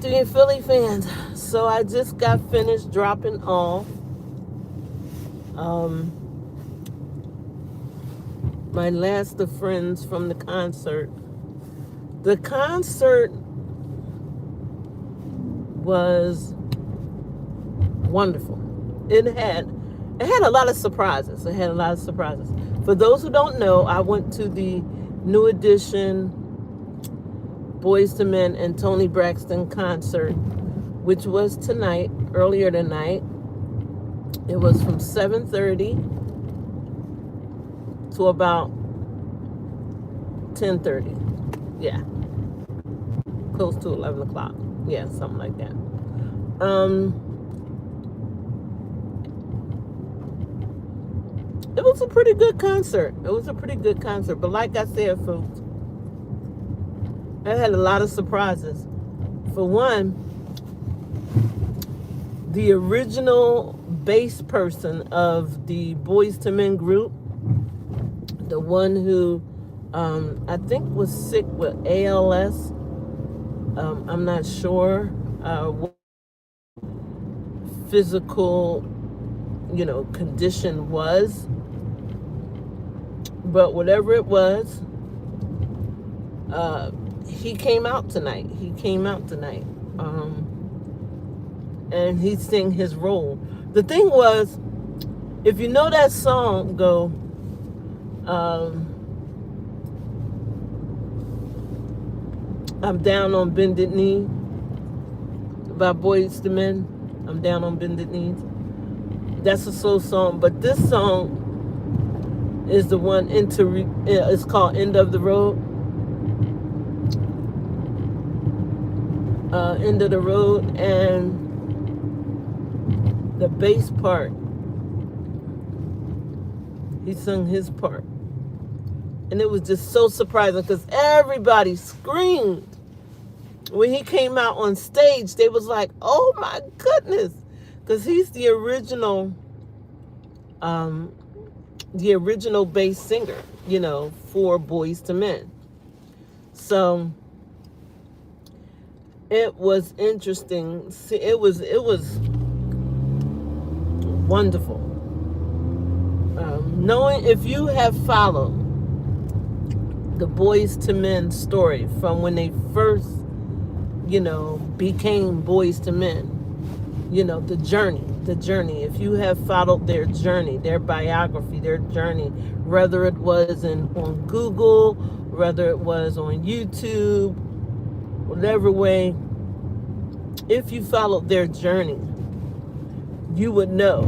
Dear Philly fans, so I just got finished dropping off um, my last of friends from the concert. The concert was wonderful. It had a lot of surprises. It had a lot of surprises. For those who don't know, I went to the New Edition Boys to Men and Toni Braxton concert, which was earlier tonight. It was from 7:30 to about 10:30. Yeah, close to 11 o'clock. Yeah, something like that. It was a pretty good concert. But like I said, folks, I had a lot of surprises. For one, the original bass person of the Boys to Men group, the one who I think was sick with ALS. I'm not sure what physical, condition was, but whatever it was, he came out tonight. And he sang his role. The thing was, if you know that song, go, I'm down on bended knee, by Boys to Men. I'm down on bended knees. That's a soul song, but this song is the one it's called End of the Road. End of the Road, and the bass part, he sung his part. And it was just so surprising because everybody screamed. When he came out on stage, they was like, oh my goodness. Because he's the original bass singer, for Boys to Men. So it was interesting. It was wonderful. Knowing, if you have followed the Boys to Men story from when they first, became Boys to Men, the journey. If you have followed their journey, their biography, their journey, whether it was on Google, whether it was on YouTube, whatever way, if you followed their journey, you would know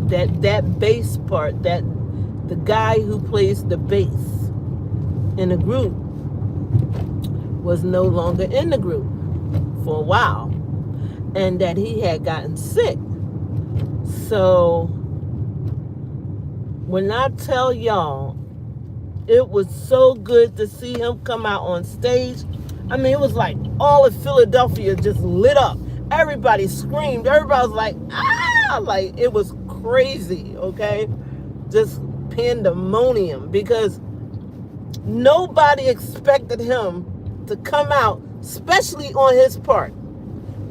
that bass part, that the guy who plays the bass in a group was no longer in the group for a while, and that he had gotten sick. So when I tell y'all, it was so good to see him come out on stage. I mean, it was like all of Philadelphia just lit up. Everybody screamed. Everybody was like, ah! Like, it was crazy, okay? Just pandemonium, because nobody expected him to come out, especially on his part.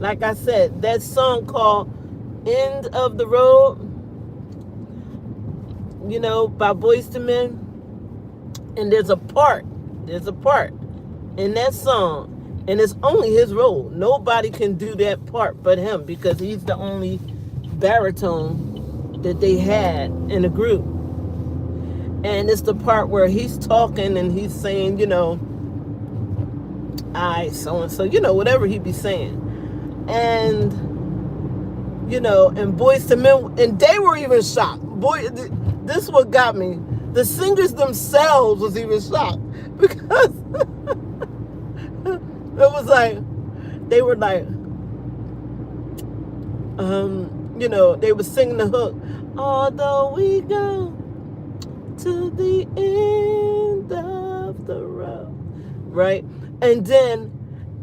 Like I said, that song called End of the Road, by Boys to Men. And there's a part in that song, and it's only his role. Nobody can do that part but him, because he's the only baritone that they had in the group. And it's the part where he's talking and he's saying, I so-and-so, whatever he be saying. And, and Boys to Men, and they were even shocked. Boy, this what got me. The singers themselves was even shocked, because it was like, they were like, they were singing the hook, although we go to the end of the road, right? And then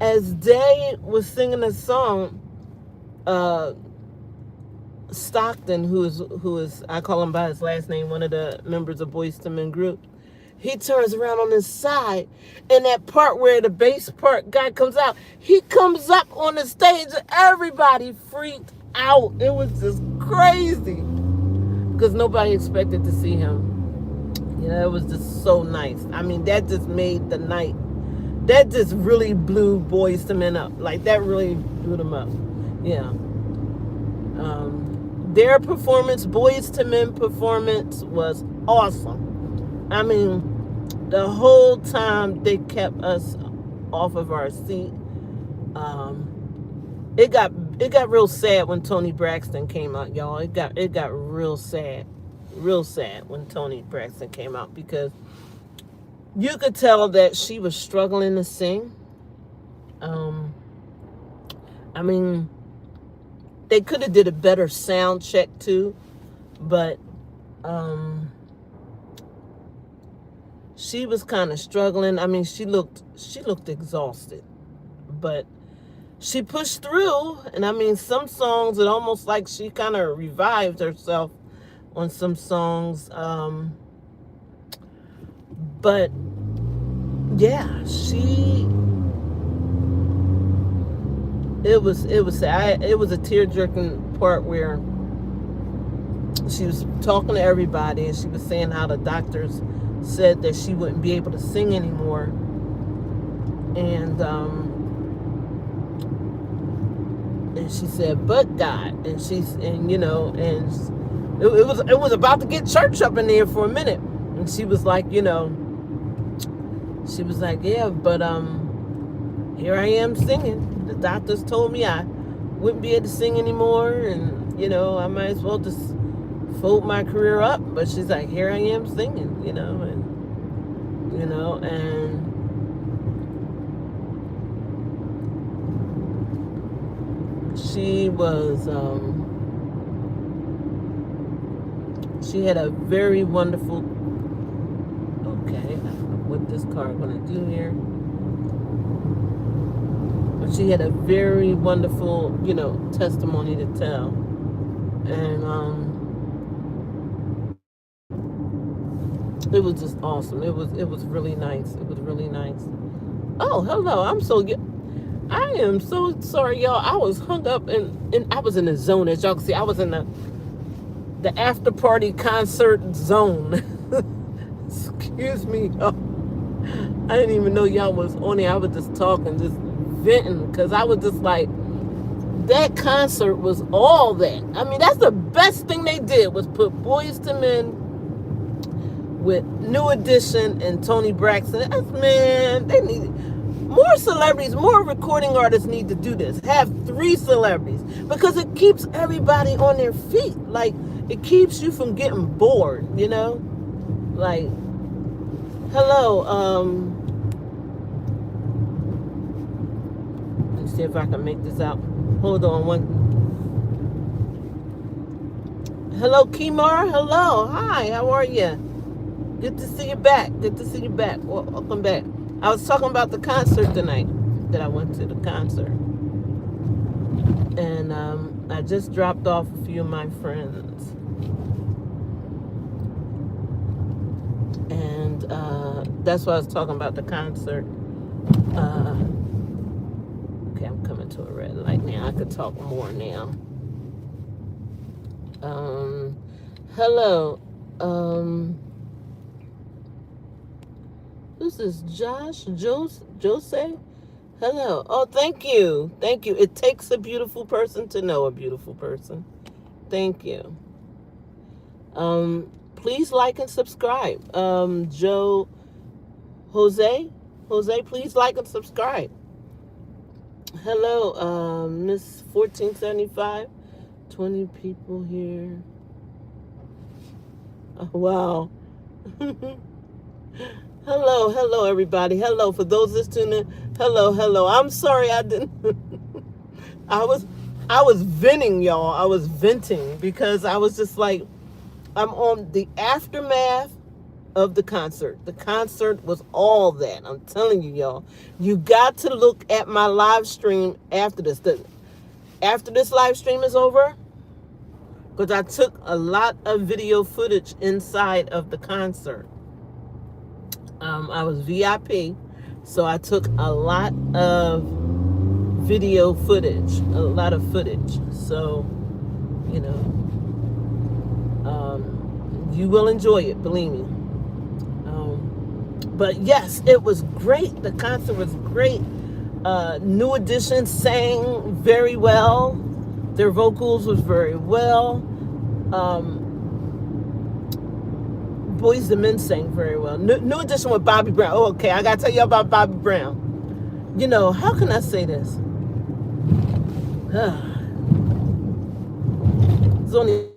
as they was singing the song, Stockton, who is I call him by his last name, one of the members of Boys to Men group, He turns around on his side, and that part where the bass part guy comes out, he comes up on the stage, and everybody freaked out. It was just crazy because nobody expected to see him. It was just so nice. I mean, that just made the night. That just really blew Boyz II Men up. Like, that really blew them up. Yeah. Their performance, Boyz II Men performance, was awesome. I mean, the whole time they kept us off of our seat. It got real sad when Toni Braxton came out, y'all. It got real sad when Toni Braxton came out, because you could tell that she was struggling to sing. I mean, they could have did a better sound check too, but she was kind of struggling. I mean, she looked exhausted, but she pushed through. And I mean, some songs, it almost like she kind of revived herself on some songs. But yeah, it was sad. It was a tear-jerking part where she was talking to everybody, and she was saying how the doctors said that she wouldn't be able to sing anymore, and she said, "But God," and it was about to get church up in there for a minute, and she was like, yeah, but here I am singing. The doctors told me I wouldn't be able to sing anymore, and I might as well just fold my career up. But she's like, here I am singing, and she was she had a very wonderful, okay, I don't know what this car is going to do here. But she had a very wonderful, testimony to tell. And it was just awesome. It was really nice. It was really nice. Oh, hello. I am so sorry, y'all. I was hung up and I was in the zone. As y'all can see, I was in the after party concert zone. Excuse me, y'all. I didn't even know y'all was on there. I was just talking, just venting, because I was just like, that concert was all that. I mean, that's the best thing they did, was put Boyz II Men with New Edition and Toni Braxton. Man, they need more celebrities, more recording artists need to do this. Have 3 celebrities, because it keeps everybody on their feet. Like, it keeps you from getting bored, Like, hello, let's see if I can make this out. Hold on one. Hello, Kimar. Hello. Hi, how are you? Good to see you back. Well, welcome back. I was talking about the concert tonight, that I went to the concert. And I just dropped off a few of my friends. And that's why I was talking about the concert. Okay, I'm coming to a red light now. I could talk more now. Hello. This is Josh Jose. Hello. Oh, thank you. It takes a beautiful person to know a beautiful person. Thank you. Please like and subscribe. Jose, please like and subscribe. Hello, Miss 1475. 20 people here. Oh, wow. Hello, everybody. Hello, for those that's tuning in. Hello. I'm sorry I didn't. I was venting, y'all. I was venting because I was just like, I'm on the aftermath of the concert. The concert was all that. I'm telling you, y'all. You got to look at my live stream after this. After this live stream is over, because I took a lot of video footage inside of the concert. I was VIP, so I took a lot of video footage, a lot of footage. So, you know, you will enjoy it, believe me. But yes, it was great. The concert was great. New Edition sang very well. Their vocals was very well. Boys and Men sang very well. New Edition with Bobby Brown. Oh, okay, I gotta tell you about Bobby Brown. You know, how can I say this? There's only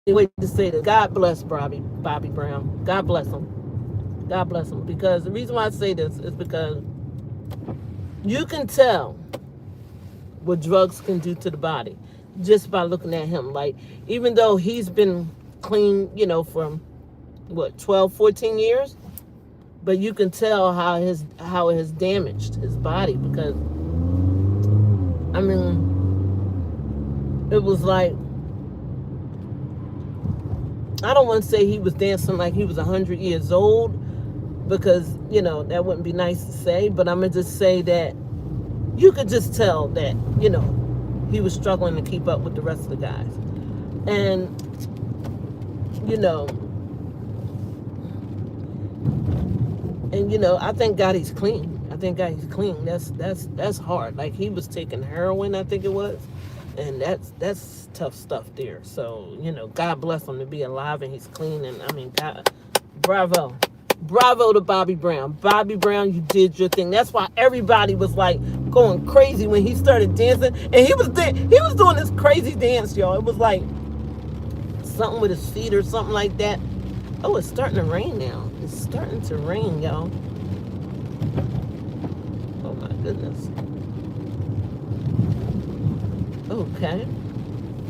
a way to say this. God bless Bobby Brown. God bless him. God bless him. Because the reason why I say this is because you can tell what drugs can do to the body just by looking at him. Like, even though he's been clean, you know, from what, 12, 14 years, but you can tell how it has damaged his body. Because I mean, it was like, I don't want to say he was dancing like he was 100 years old, because, you know, that wouldn't be nice to say, but I'm going to just say that you could just tell that, you know, he was struggling to keep up with the rest of the guys. And, you know, I thank God he's clean. I thank God he's clean. That's hard. Like, he was taking heroin, I think it was, and that's tough stuff there. So, you know, God bless him to be alive and he's clean. And I mean, God, bravo. Bravo to Bobby Brown. Bobby Brown, you did your thing. That's why everybody was like going crazy when he started dancing. And he was doing this crazy dance, y'all. It was like something with his feet or something like that. Oh, it's starting to rain now. It's starting to rain, y'all. Oh my goodness. Okay.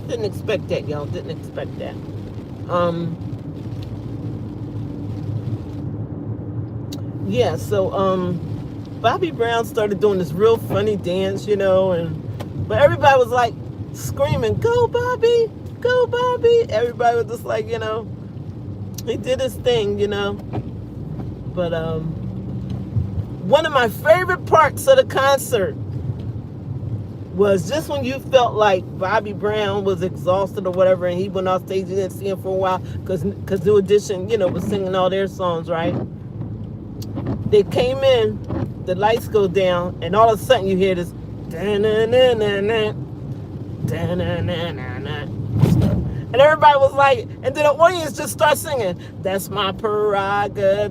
Didn't expect that, y'all. Didn't expect that. Yeah, so Bobby Brown started doing this real funny dance, you know, but everybody was like screaming, "Go Bobby, go Bobby!" Everybody was just like, you know, he did his thing, you know. But one of my favorite parts of the concert was just when you felt like Bobby Brown was exhausted or whatever, and he went off stage. You didn't see him for a while because New Edition, you know, was singing all their songs, right? They came in, the lights go down, and all of a sudden you hear this da-na-na-na-na, da-na-na-na-na. And everybody was like, and then the audience just starts singing, "That's my prerogative."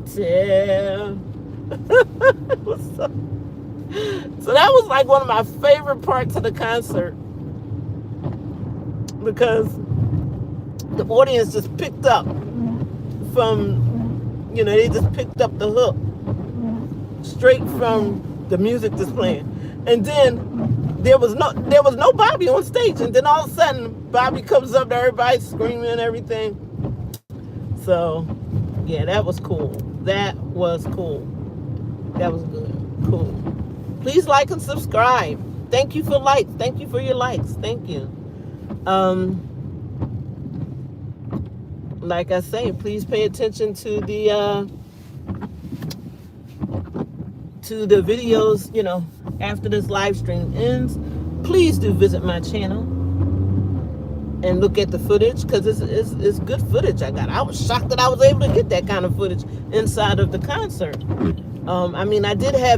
So that was like one of my favorite parts of the concert, because the audience just picked up from, you know, they just picked up the hook straight from the music that's playing. And then there was no Bobby on stage, and then all of a sudden Bobby comes up to everybody screaming and everything. So yeah, that was cool. That was cool. That was good. Cool. Please like and subscribe. Thank you for likes. Thank you for your likes. Thank you. Like I say, please pay attention to the videos, you know, after this live stream ends. Please do visit my channel and look at the footage, because it's good footage I got. I was shocked that I was able to get that kind of footage inside of the concert. I mean,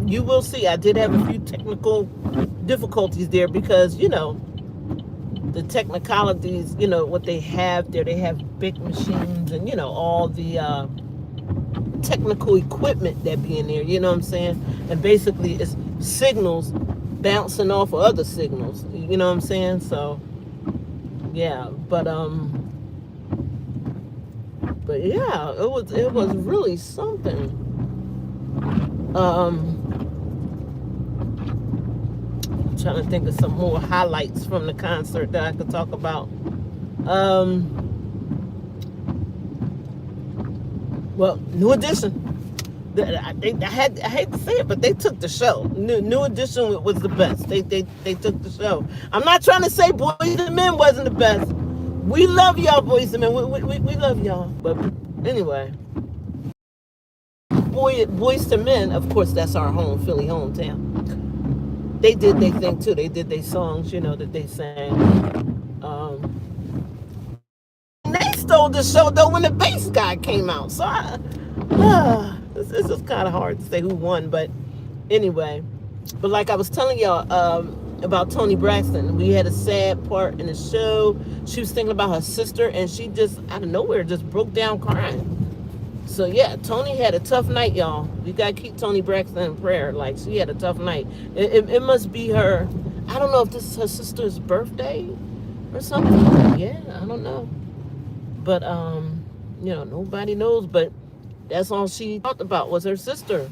you will see, I did have a few technical difficulties there, because, you know, the technicalities, you know, what they have there, they have big machines and, you know, all the technical equipment that be in there, you know what I'm saying? And basically it's signals bouncing off of other signals, you know what I'm saying? So yeah, but yeah, it was really something. I'm trying to think of some more highlights from the concert that I could talk about. Well, New Edition. I hate to say it, but they took the show. New Edition was the best. They took the show. I'm not trying to say Boys and Men wasn't the best. We love y'all, Boys and Men. We love y'all. But anyway, Boys to Men, of course, that's our home, Philly hometown. They did their thing too. They did their songs, that they sang. And they stole the show though when the bass guy came out. So this is kind of hard to say who won, but anyway. But like I was telling y'all about Toni Braxton, we had a sad part in the show. She was thinking about her sister, and she just out of nowhere just broke down crying. So yeah, Toni had a tough night, y'all. We gotta keep Toni Braxton in prayer. Like, she had a tough night. It must be her. I don't know if this is her sister's birthday or something. Yeah, I don't know. But nobody knows. But that's all she talked about was her sister.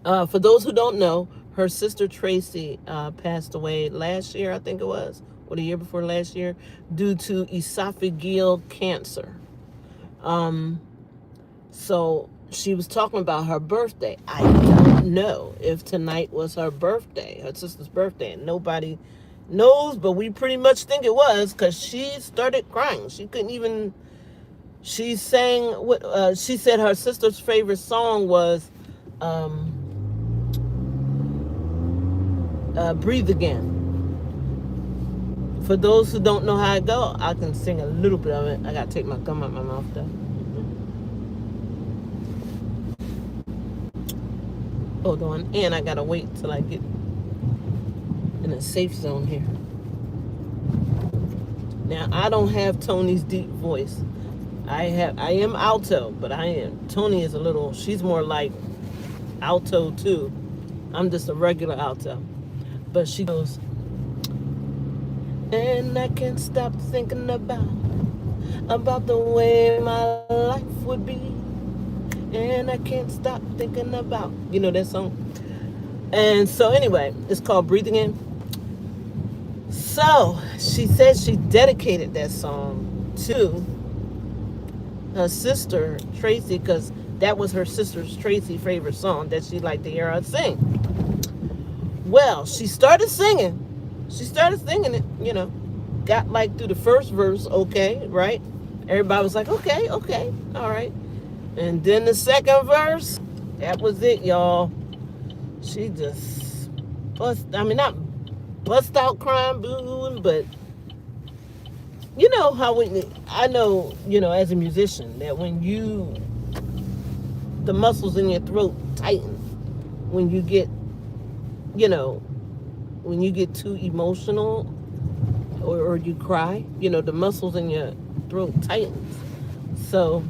For those who don't know, her sister Tracy passed away last year, I think it was, or the year before last year, due to esophageal cancer. So she was talking about her birthday. I don't know if tonight was her birthday, her sister's birthday, and nobody knows, but we pretty much think it was because she started crying. She couldn't even. She sang. She said her sister's favorite song was "Breathe Again." For those who don't know how it go, I can sing a little bit of it. I gotta take my gum out my mouth though. Hold on, and I gotta wait till I get in a safe zone here. Now I don't have Toni's deep voice. I am alto, but Toni is she's more like alto too. I'm just a regular alto. But she goes, and I can't stop thinking about the way my life would be. And I can't stop thinking about, that song. And so anyway, it's called Breathing In. So she said she dedicated that song to her sister, Tracy, because that was her sister's Tracy's favorite song that she liked to hear her sing. Well, she started singing. It, got like through the first verse, okay, right? Everybody was like, okay, all right. And then the second verse, that was it, y'all. She just not bust out crying, boo-hooing, but you know how I know, as a musician, that when the muscles in your throat tighten, when you get, when you get too emotional or you cry, the muscles in your throat tightens. So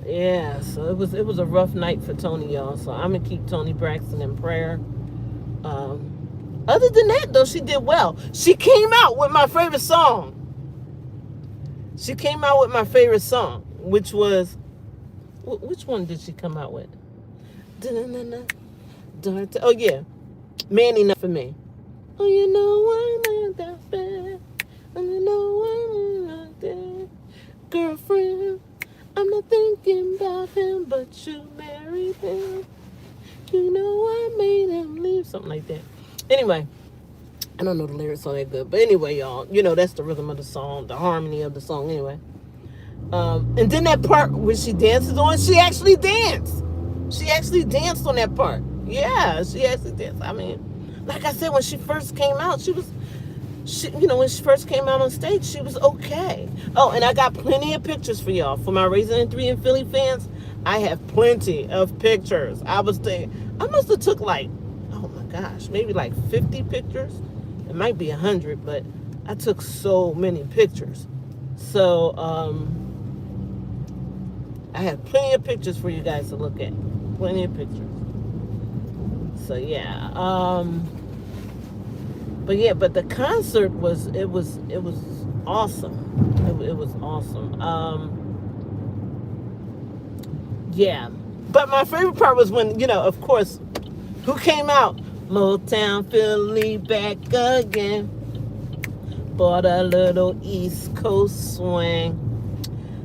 yeah, so it was a rough night for Toni, y'all. So I'm gonna keep Toni Braxton in prayer. Other than that, though, she did well. She came out with my favorite song. Which was, which one did she come out with? Oh yeah, Man Enough for Me. Oh, you know I'm not that bad. And you know I'm not that girlfriend. I'm not thinking about him, but you married him. You know I made him leave. Something like that. Anyway, I don't know the lyrics all that good. But anyway, y'all, that's the rhythm of the song, the harmony of the song anyway. And then that part where she dances on, she actually danced. She actually danced on that part. Yeah, she actually danced. I mean, like I said, when she first came out, when she first came out on stage, she was okay. Oh, and I got plenty of pictures for y'all. For my Raisin and 3 in Philly fans, I have plenty of pictures. I must have took like, oh my gosh, maybe like 50 pictures. It might be 100, but I took so many pictures. So, I have plenty of pictures for you guys to look at. Plenty of pictures. So yeah. But the concert was awesome. It was awesome. Yeah. But my favorite part was when, of course, who came out? Motown Philly back again. Bought a little East Coast swing.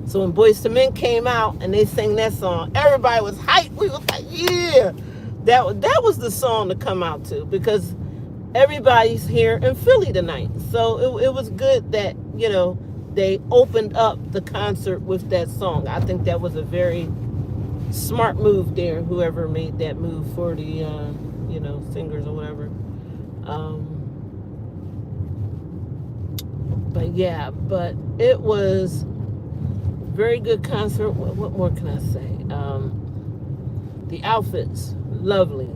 So when Boyz II Men came out and they sang that song, everybody was hyped. We was like, yeah. That was the song to come out to, because everybody's here in Philly tonight. So it was good that, they opened up the concert with that song. I think that was a very Smart move there, whoever made that move for the singers or whatever. But yeah, but it was very good concert. What more can I say? The outfits, lovely.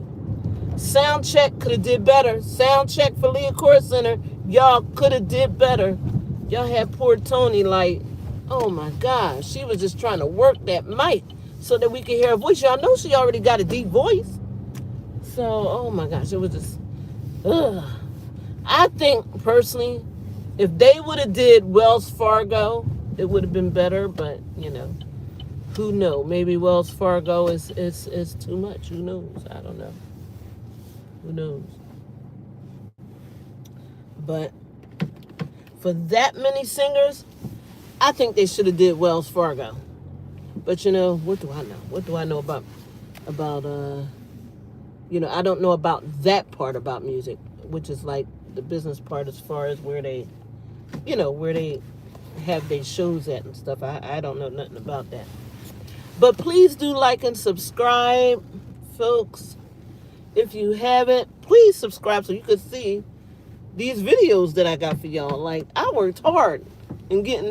Sound check could have did better. Sound check for Leah Core Center, y'all could have did better. Y'all had poor Toni like, oh my gosh, she was just trying to work that mic so that we could hear her voice. Y'all know she already got a deep voice. So, oh my gosh, it was just, ugh. I think personally, if they would have did Wells Fargo, it would have been better. But who knows? Maybe Wells Fargo is too much. Who knows? I don't know. Who knows? But for that many singers, I think they should have did Wells Fargo. But what do I know? What do I know about I don't know about that part about music, which is like the business part as far as where they have their shows at and stuff. I don't know nothing about that. But please do like and subscribe, folks. If you haven't, please subscribe so you can see these videos that I got for y'all. Like, I worked hard in getting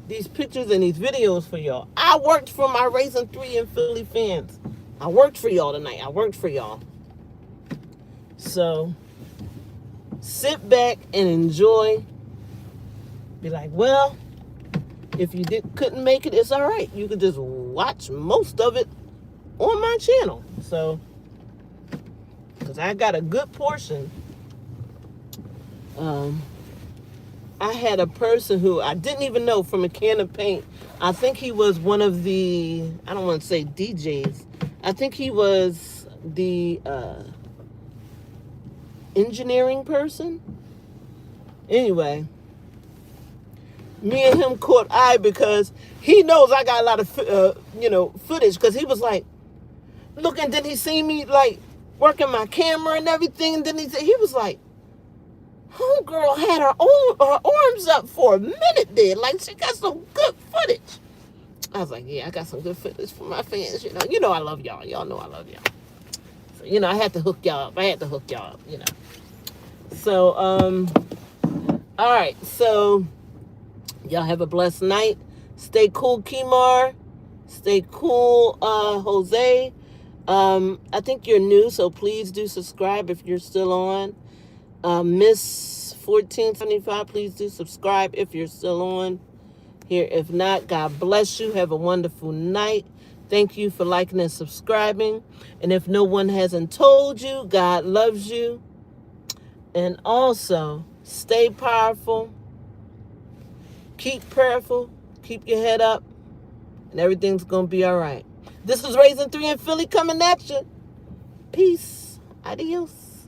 these pictures and these videos for y'all. I worked for my Raisin 3 and Philly fans. I worked for y'all tonight. I worked for y'all. So, sit back and enjoy. Be like, well, if you couldn't make it, it's all right. You could just watch most of it on my channel. So, because I got a good portion. I had a person who I didn't even know from a can of paint. I think he was one of the, I don't want to say DJs. I think he was the engineering person. Anyway, me and him caught eye because he knows I got a lot of, footage. Because he was like, looking, then he seen me like working my camera and everything. And then he was like, homegirl had her arms up for a minute there. Like, she got some good footage. I was like, yeah, I got some good footage for my fans. You know I love y'all. Y'all know I love y'all. So, I had to hook y'all up. So, all right. So, y'all have a blessed night. Stay cool, Kimar. Stay cool, Jose. I think you're new, so please do subscribe if you're still on. Miss 1475, please do subscribe if you're still on here. If not, God bless you. Have a wonderful night. Thank you for liking and subscribing. And if no one hasn't told you, God loves you. And also, stay powerful. Keep prayerful. Keep your head up. And everything's going to be all right. This is Raisin 3 in Philly coming at you. Peace. Adios.